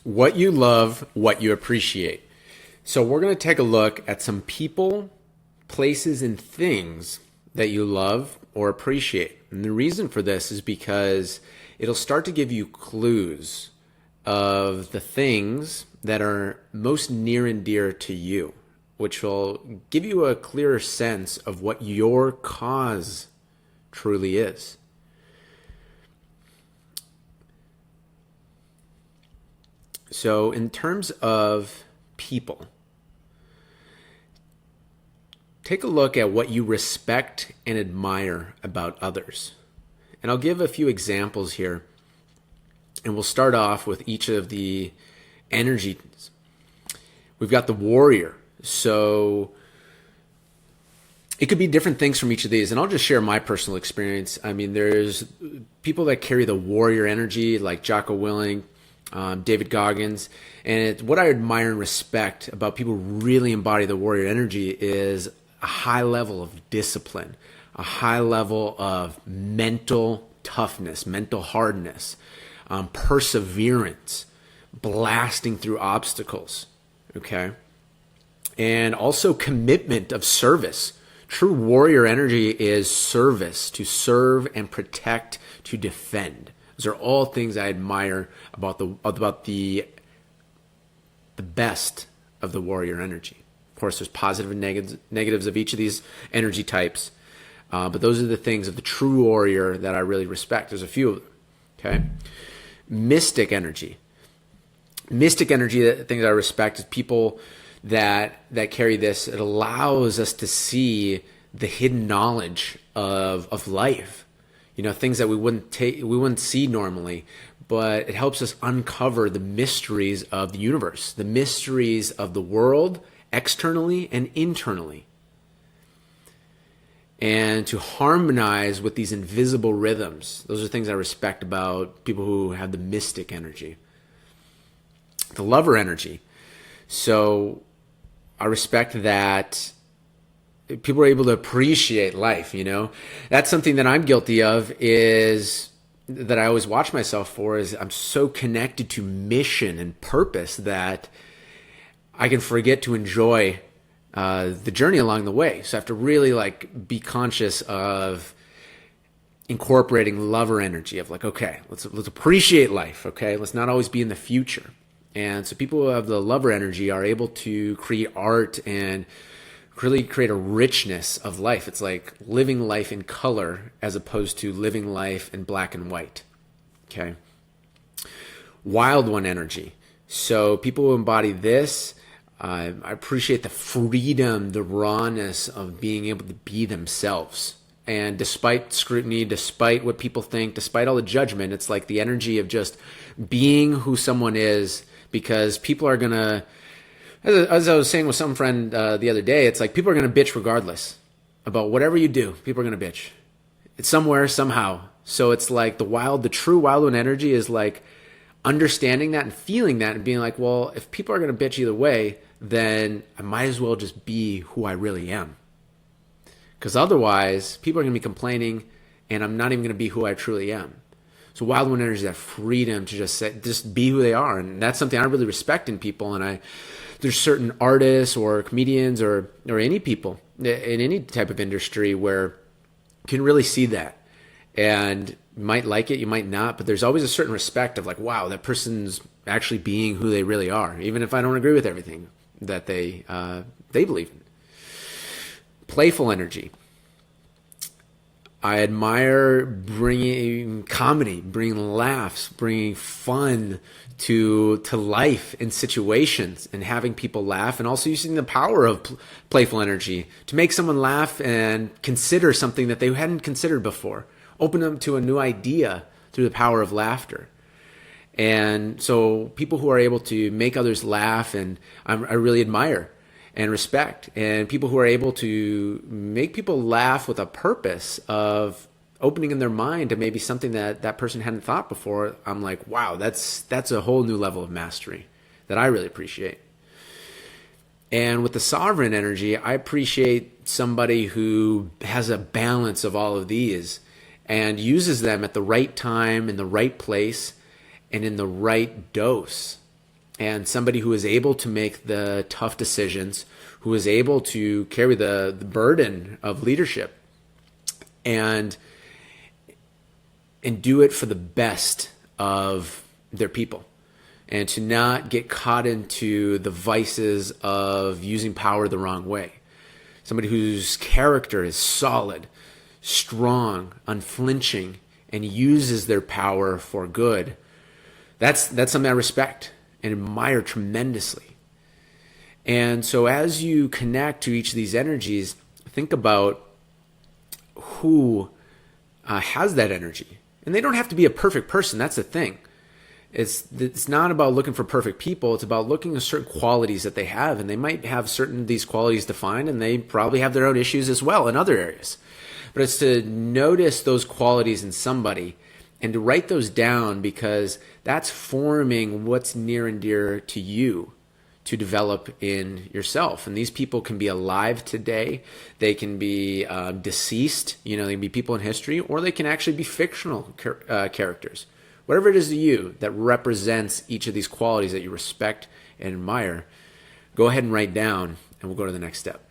What you love, what you appreciate. So we're going to take a look at some people, places, and things that you love or appreciate. And the reason for this is because it'll start to give you clues of the things that are most near and dear to you, which will give you a clearer sense of what your cause truly is. So in terms of people, take a look at what you respect and admire about others. And I'll give a few examples here. And we'll start off with each of the energies. We've got the warrior. So it could be different things from each of these. And I'll just share my personal experience. I mean, there's people that carry the warrior energy like Jocko Willing, David Goggins. And what I admire and respect about people who really embody the warrior energy is a high level of discipline, a high level of mental toughness, mental hardness, perseverance, blasting through obstacles, okay? And also commitment of service. True warrior energy is service, to serve and protect, to defend. Those are all things I admire about the best of the warrior energy. Of course, there's positive and negatives of each of these energy types, but those are the things of the true warrior that I really respect. There's a few of them, okay? Mystic energy. Mystic energy, the things I respect is people that carry this. It allows us to see the hidden knowledge of life. You know, things that we wouldn't see normally, but it helps us uncover the mysteries of the universe, the mysteries of the world, externally and internally. And to harmonize with these invisible rhythms. Those are things I respect about people who have the mystic energy. The lover energy. So I respect that people are able to appreciate life, you know. That's something that I'm guilty of, is that I always watch myself for, is I'm so connected to mission and purpose that I can forget to enjoy the journey along the way. So I have to really be conscious of incorporating lover energy of okay, let's appreciate life. Okay, let's not always be in the future. And so people who have the lover energy are able to create art and really create a richness of life. It's like living life in color as opposed to living life in black and white. Okay. Wild one energy. So people who embody this, I appreciate the freedom, the rawness of being able to be themselves. And despite scrutiny, despite what people think, despite all the judgment, it's like the energy of just being who someone is, because people are going to, as I was saying with some friend the other day, it's like people are going to bitch regardless about whatever you do. People are going to bitch. It's somewhere, somehow. So it's like the true wild one energy is like understanding that and feeling that and being like, well, if people are going to bitch either way, then I might as well just be who I really am. Because otherwise, people are going to be complaining and I'm not even going to be who I truly am. So wild one energy is that freedom to just be who they are. And that's something I really respect in people. And there's certain artists or comedians or any people in any type of industry where you can really see that. And you might like it, you might not, but there's always a certain respect of wow, that person's actually being who they really are, even if I don't agree with everything that they believe in. Playful energy. I admire bringing comedy, bringing laughs, bringing fun to life in situations and having people laugh, and also using the power of playful energy to make someone laugh and consider something that they hadn't considered before. Open them to a new idea through the power of laughter. And so people who are able to make others laugh, and I really admire and respect. And people who are able to make people laugh with a purpose of opening in their mind to maybe something that person hadn't thought before, I'm like, wow, that's a whole new level of mastery that I really appreciate. And with the sovereign energy, I appreciate somebody who has a balance of all of these and uses them at the right time, in the right place, and in the right dose. and somebody who is able to make the tough decisions, who is able to carry the burden of leadership and do it for the best of their people, and to not get caught into the vices of using power the wrong way. Somebody whose character is solid, strong, unflinching, and uses their power for good. That's something I respect and admire tremendously. And so as you connect to each of these energies, think about who has that energy. And they don't have to be a perfect person. That's the thing. It's not about looking for perfect people. It's about looking at certain qualities that they have. And they might have certain of these qualities defined, and they probably have their own issues as well in other areas. But it's to notice those qualities in somebody and to write those down, because that's forming what's near and dear to you to develop in yourself. And these people can be alive today. They can be deceased. They can be people in history, or they can actually be fictional characters. Whatever it is to you that represents each of these qualities that you respect and admire, go ahead and write down, and we'll go to the next step.